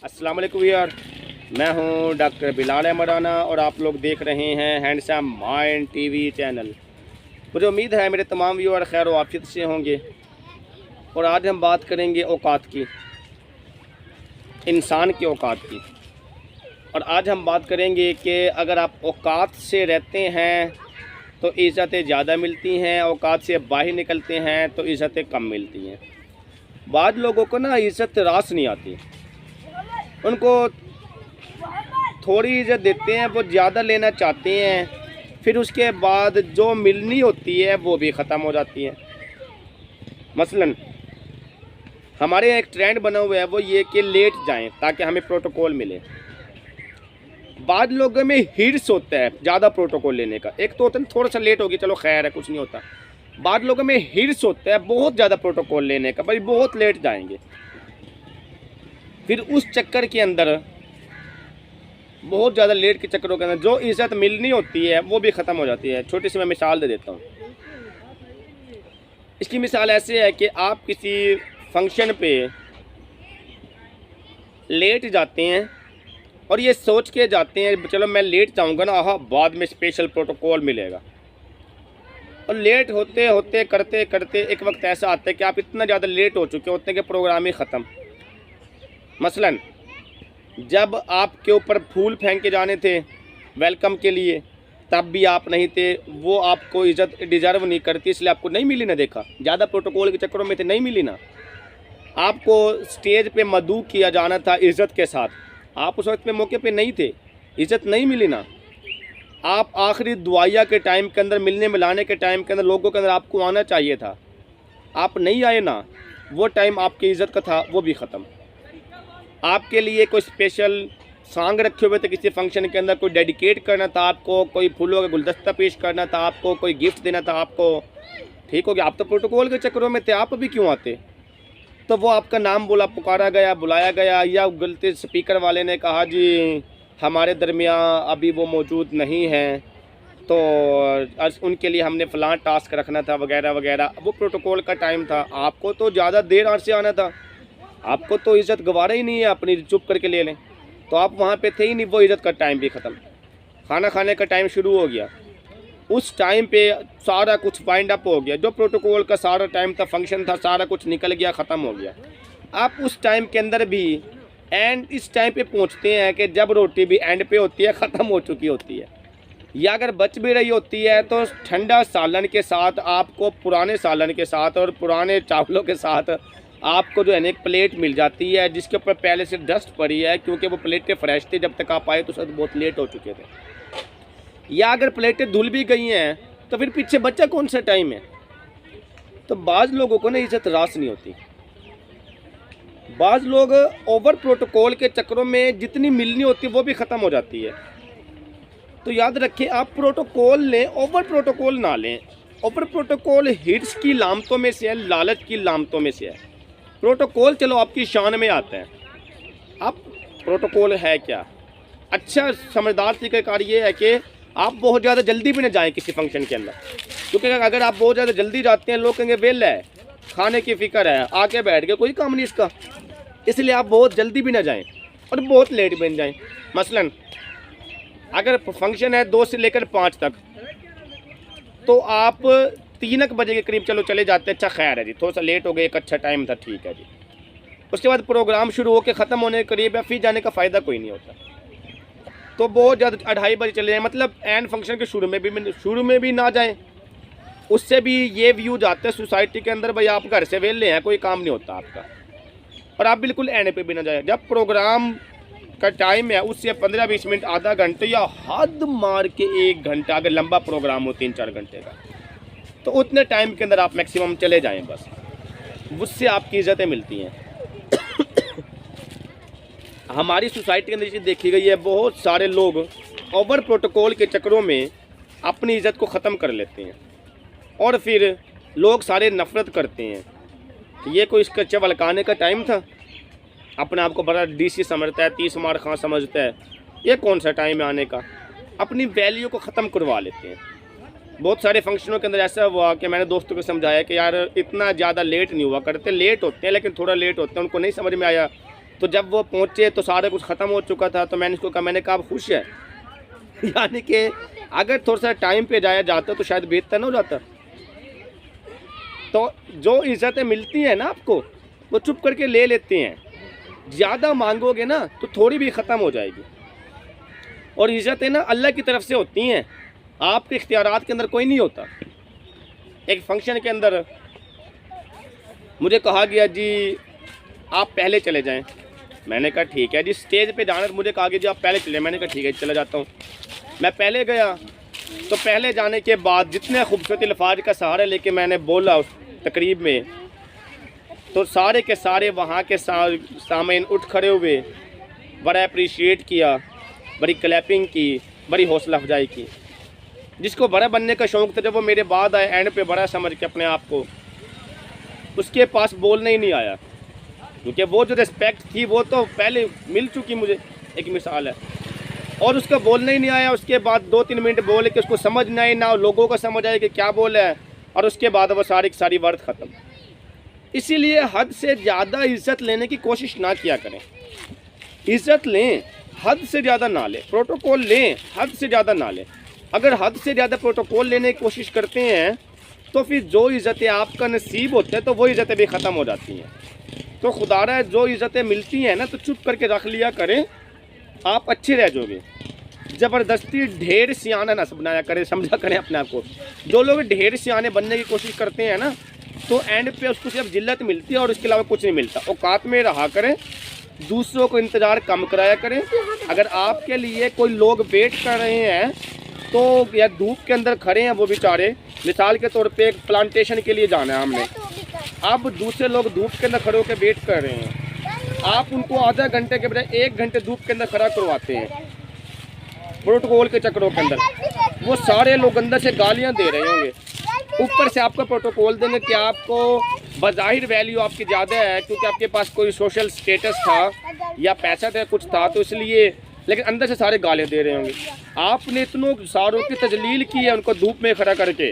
अस्सलाम वालेकुम यार, मैं हूं डॉक्टर बिलाल अहमद राना और आप लोग देख रहे हैं हैंडसम माइंड टीवी चैनल। मुझे उम्मीद है मेरे तमाम व्यूअर खैर वाफियत से होंगे। और आज हम बात करेंगे औकात की, इंसान की औकात की। और आज हम बात करेंगे कि अगर आप औकात से रहते हैं तो इज़्ज़तें ज़्यादा मिलती हैं, औकात से बाहर निकलते हैं तो इज़्ज़तें कम मिलती हैं। बाद लोगों को ना इज़्ज़त रास नहीं आती, उनको थोड़ी इज़्ज़त देते हैं, वो ज़्यादा लेना चाहते हैं, फिर उसके बाद जो मिलनी होती है वो भी ख़त्म हो जाती है। मसलन हमारे यहाँ एक ट्रेंड बना हुआ है, वो ये कि लेट जाएं ताकि हमें प्रोटोकॉल मिले। बाद लोगों में हिर्स होता है ज़्यादा प्रोटोकॉल लेने का। एक तो होता है थोड़ा सा लेट होगी चलो खैर है कुछ नहीं होता, बाद लोगों में हिर्स होता है बहुत ज़्यादा प्रोटोकॉल लेने का, भाई बहुत लेट जाएंगे। फिर उस चक्कर के अंदर बहुत ज़्यादा लेट के चक्करों के अंदर जो इज़्ज़त मिलनी होती है वो भी ख़त्म हो जाती है। छोटी सी मैं मिसाल दे देता हूँ। इसकी मिसाल ऐसे है कि आप किसी फंक्शन पे लेट जाते हैं और ये सोच के जाते हैं चलो मैं लेट जाऊँगा ना, हाँ बाद में स्पेशल प्रोटोकॉल मिलेगा। और लेट होते होते करते करते एक वक्त ऐसा आता है कि आप इतना ज़्यादा लेट हो चुके होते हैं कि प्रोग्राम ही ख़त्म। मसलन जब आपके ऊपर फूल फेंक के जाने थे वेलकम के लिए, तब भी आप नहीं थे, वो आपको इज़्ज़त डिज़र्व नहीं करती, इसलिए आपको नहीं मिली ना। देखा ज़्यादा प्रोटोकॉल के चक्करों में थे, नहीं मिली ना। आपको स्टेज पे मदऊ किया जाना था इज़्ज़त के साथ, आप उस वक्त पे मौके पे नहीं थे, इज़्ज़त नहीं मिली ना। आप आखिरी दुआया के टाइम के अंदर, मिलने मिलाने के टाइम के अंदर लोगों के अंदर आपको आना चाहिए था, आप नहीं आए ना, वो टाइम आपकी इज़्ज़त का था वो भी ख़त्म। आपके लिए कोई स्पेशल सॉन्ग रखे हुए थे किसी फंक्शन के अंदर, कोई डेडिकेट करना था आपको, कोई फूलों का गुलदस्ता पेश करना था आपको, कोई गिफ्ट देना था आपको, ठीक हो गया। आप तो प्रोटोकॉल के चक्करों में थे, आप अभी क्यों आते? तो वो आपका नाम बोला, पुकारा गया, बुलाया गया, या गलती स्पीकर वाले ने कहा जी हमारे दरमियान अभी वो मौजूद नहीं हैं तो उनके लिए हमने फ़लाँ टास्क रखना था वगैरह वगैरह। वो प्रोटोकॉल का टाइम था, आपको तो ज़्यादा देर से आना था, आपको तो इज़्ज़त गवारा ही नहीं है, अपनी चुप करके ले लें, तो आप वहाँ पे थे ही नहीं। वो इज़्ज़त का टाइम भी ख़त्म। खाना खाने का टाइम शुरू हो गया, उस टाइम पे सारा कुछ वाइंड अप हो गया, जो प्रोटोकॉल का सारा टाइम था, फंक्शन था, सारा कुछ निकल गया, ख़त्म हो गया। आप उस टाइम के अंदर भी एंड इस टाइम पे पहुँचते हैं कि जब रोटी भी एंड पे होती है, ख़त्म हो चुकी होती है, या अगर बच भी रही होती है तो ठंडा सालन के साथ आपको, पुराने सालन के साथ और पुराने चावलों के साथ आपको जो है ना एक प्लेट मिल जाती है जिसके ऊपर पहले से डस्ट पड़ी है, क्योंकि वो प्लेटें फ्रेश थी, जब तक आप आए तो सब बहुत लेट हो चुके थे। या अगर प्लेटें धुल भी गई हैं तो फिर पीछे बच्चा कौन सा टाइम है। तो बाज़ लोगों को ना इज़्ज़त रास नहीं होती, बाज़ लोग ओवर प्रोटोकॉल के चक्करों में जितनी मिलनी होती है वो भी ख़त्म हो जाती है। तो याद रखें, आप प्रोटोकॉल लें, ओवर प्रोटोकॉल ना लें। ओवर प्रोटोकॉल हिर्स की लामतों में से है, लालच की लामतों में से है। प्रोटोकॉल चलो आपकी शान में आता है, अब प्रोटोकॉल है क्या? अच्छा समझदार तरीक़ाकार ये है कि आप बहुत ज़्यादा जल्दी भी ना जाएं किसी फंक्शन के अंदर, क्योंकि अगर आप बहुत ज़्यादा जल्दी जाते हैं लोग कहेंगे वेल है, खाने की फ़िक्र है, आके बैठ के कोई काम नहीं इसका, इसलिए आप बहुत जल्दी भी ना जाएं और बहुत लेट भी ना जाएं। मसलन अगर फंक्शन है 2 से लेकर 5 तक, तो आप 3 बजे के करीब चलो चले जाते हैं, अच्छा खैर है जी, थोड़ा सा लेट हो गए, एक अच्छा टाइम था, ठीक है जी। उसके बाद प्रोग्राम शुरू होकर ख़त्म होने के करीब है, फिर जाने का फ़ायदा कोई नहीं होता। तो बहुत ज़्यादा 2:30 बजे चले जाएँ, मतलब एंड फंक्शन के शुरू में भी ना जाएं। उससे भी ये व्यू जाते हैं सोसाइटी के अंदर, भाई आप घर से वेले हैं, कोई काम नहीं होता आपका, और आप बिल्कुल एंड पे भी ना जाएं। जब प्रोग्राम का टाइम है उससे 15-20 मिनट, आधा घंटे या हद मार के 1 घंटा, अगर लंबा प्रोग्राम हो 3-4 घंटे का, तो उतने टाइम के अंदर आप मैक्सिमम चले जाएं बस, उससे आपकी इज़्ज़तें मिलती हैं। हमारी सोसाइटी के अंदर चीज़ देखी गई है, बहुत सारे लोग ओवर प्रोटोकॉल के चक्करों में अपनी इज़्ज़त को ख़त्म कर लेते हैं और फिर लोग सारे नफ़रत करते हैं। ये कोई इसका चवलकाने का टाइम था, अपने आप को बड़ा डीसी समझता है, 30 मार खां समझता है, ये कौन सा टाइम है आने का? अपनी वैल्यू को ख़त्म करवा लेते हैं। बहुत सारे फंक्शनों के अंदर ऐसा हुआ कि मैंने दोस्तों को समझाया कि यार इतना ज़्यादा लेट नहीं हुआ करते, लेट होते हैं लेकिन थोड़ा लेट होते हैं, उनको नहीं समझ में आया तो जब वो पहुँचे तो सारा कुछ ख़त्म हो चुका था। तो मैंने उसको कहा, मैंने कहा आप खुश है? यानी कि अगर थोड़ा सा टाइम पे जाया जाता तो शायद बेहतर ना हो जाता। तो जो इज़्ज़तें मिलती हैं ना आपको, वो चुप करके ले लेते हैं। ज़्यादा मांगोगे ना तो थोड़ी भी ख़त्म हो जाएगी। और इज़्ज़तें ना अल्लाह की तरफ से होती हैं, आपके इख्तियारात के अंदर कोई नहीं होता। एक फंक्शन के अंदर मुझे कहा गया जी आप पहले चले जाएं। मैंने कहा ठीक है जी। स्टेज पे जाना तो मुझे कहा गया जी आप पहले चले। मैंने कहा ठीक है चला जाता हूँ। मैं पहले गया तो पहले जाने के बाद जितने खूबसूरत अल्फाज का सहारा लेके मैंने बोला उस तकरीब में, तो सारे के सारे वहाँ के सामीन उठ खड़े हुए, बड़ा अप्रिशिएट किया, बड़ी क्लैपिंग की, बड़ी हौसला अफजाई की। जिसको बड़ा बनने का शौक़ था, जब वो मेरे बाद आए एंड पे बड़ा समझ के अपने आप को, उसके पास बोलने ही नहीं आया, क्योंकि वो जो रिस्पेक्ट थी वो तो पहले मिल चुकी मुझे। एक मिसाल है। और उसका बोलने ही नहीं आया। उसके बाद 2-3 मिनट बोले कि उसको समझ नहीं आई, ना लोगों को समझ आए कि क्या बोला है, और उसके बाद वो सारी की सारी वर्ड ख़त्म। इसीलिए हद से ज़्यादा इज़्ज़त लेने की कोशिश ना किया करें। इज़्ज़त लें, हद से ज़्यादा ना लें। प्रोटोकॉल लें, हद से ज़्यादा ना लें। अगर हद से ज़्यादा प्रोटोकॉल लेने की कोशिश करते हैं तो फिर जो इज़्ज़तें आपका नसीब होते हैं तो वो इज़्ज़तें भी ख़त्म हो जाती हैं। तो खुदारा जो इज़्ज़तें मिलती हैं ना तो चुप करके रख लिया करें, आप अच्छे रह जाओगे। ज़बरदस्ती ढेर सियाना ना बनाया करें, समझा करें अपने आप को। जो लोग ढेर सियाने बनने की कोशिश करते हैं ना, तो एंड पे उसको सिर्फ जिल्लत मिलती है और उसके अलावा कुछ नहीं मिलता। औकात में रहा करें, दूसरों को इंतज़ार कम कराया करें। अगर आपके लिए कोई लोग वेट कर रहे हैं तो, या धूप के अंदर खड़े हैं वो बेचारे, मिसाल के तौर पे एक प्लांटेशन के लिए जाना है हमने, अब दूसरे लोग धूप के अंदर खड़े होकर वेट कर रहे हैं, आप उनको आधा घंटे के बजाय 1 घंटे धूप के अंदर खड़ा करवाते हैं प्रोटोकॉल के चक्करों के अंदर। वो सारे लोग अंदर से गालियां दे रहे होंगे, ऊपर से आपका प्रोटोकॉल देंगे कि आपको बज़ाहिर वैल्यू आपकी ज़्यादा है क्योंकि आपके पास कोई सोशल स्टेटस था या पैसा था, कुछ था, तो इसलिए, लेकिन अंदर से सारे गालियां दे रहे होंगे। आपने इतनों सारों की तजलील की है उनको धूप में खड़ा करके,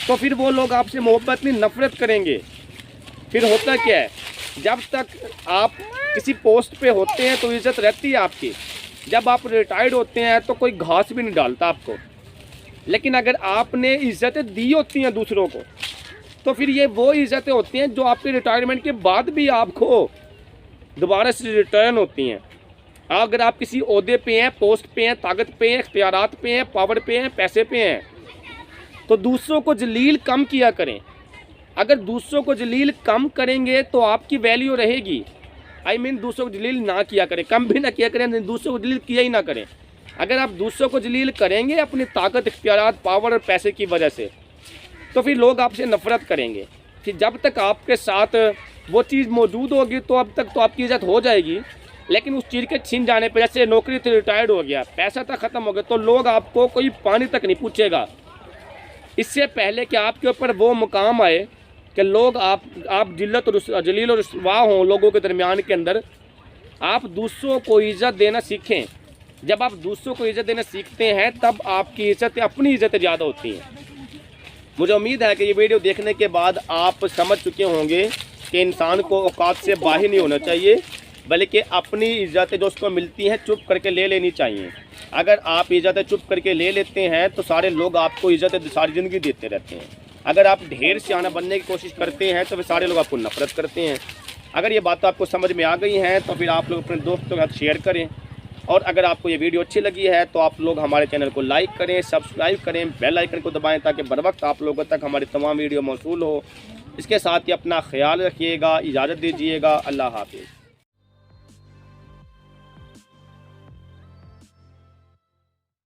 तो फिर वो लोग आपसे मोहब्बत नहीं नफ़रत करेंगे। फिर होता क्या है, जब तक आप किसी पोस्ट पे होते हैं तो इज़्ज़त रहती है आपकी। जब आप रिटायर्ड होते हैं तो कोई घास भी नहीं डालता आपको। लेकिन अगर आपने इज़्ज़तें दी होती हैं दूसरों को, तो फिर ये वो इज़्ज़तें होती हैं जो आपके रिटायरमेंट के बाद भी आपको दोबारा से रिटर्न होती हैं। अगर आप किसी ओहदे पे हैं, पोस्ट पे हैं, ताकत पे हैं, इख्तियारात पे हैं, पावर पे हैं, पैसे पे हैं, तो दूसरों को जलील कम किया करें। अगर दूसरों को जलील कम करेंगे तो आपकी वैल्यू रहेगी। दूसरों को जलील ना किया करें, कम भी ना किया करें, दूसरों को जलील किया ही ना करें। अगर आप दूसरों को जलील करेंगे अपनी ताकत, इख्तियारात, पावर और पैसे की वजह से, तो फिर लोग आपसे नफ़रत करेंगे। फिर जब तक आपके साथ वो चीज़ मौजूद होगी तो अब तक तो आपकी इज़्ज़त हो जाएगी, लेकिन उस चीज़ के छिन जाने पर, जैसे नौकरी से रिटायर्ड हो गया, पैसा तक ख़त्म हो गया, तो लोग आपको कोई पानी तक नहीं पूछेगा। इससे पहले कि आपके ऊपर वो मुकाम आए कि लोग आप जलील और रुसवा हों लोगों के दरमियान के अंदर, आप दूसरों को इज़्ज़त देना सीखें। जब आप दूसरों को इज़्ज़त देना सीखते हैं तब आपकी इज़्ज़त, अपनी इज़्ज़त ज़्यादा होती हैं। मुझे उम्मीद है कि ये वीडियो देखने के बाद आप समझ चुके होंगे कि इंसान को औकात से बाहर नहीं होना चाहिए, बल्कि अपनी इज़्ज़तें जो उसको मिलती हैं चुप करके ले लेनी चाहिए। अगर आप इज़्ज़तें चुप करके ले लेते हैं तो सारे लोग आपको इज़्ज़तें सारी ज़िंदगी देते रहते हैं। अगर आप ढेर सियाना बनने की कोशिश करते हैं तो फिर सारे लोग आपको नफ़रत करते हैं। अगर ये बातें आपको समझ में आ गई हैं तो फिर आप लोग अपने दोस्तों के साथ शेयर करें, और अगर आपको ये वीडियो अच्छी लगी है तो आप लोग हमारे चैनल को लाइक करें, सब्सक्राइब करें, बेल आइकन को दबाएं ताकि बर वक्त आप लोगों तक हमारी तमाम वीडियो मौसूल हो। इसके साथ ही अपना ख्याल रखिएगा, इजाज़त दीजिएगा, अल्लाह हाफ़िज़।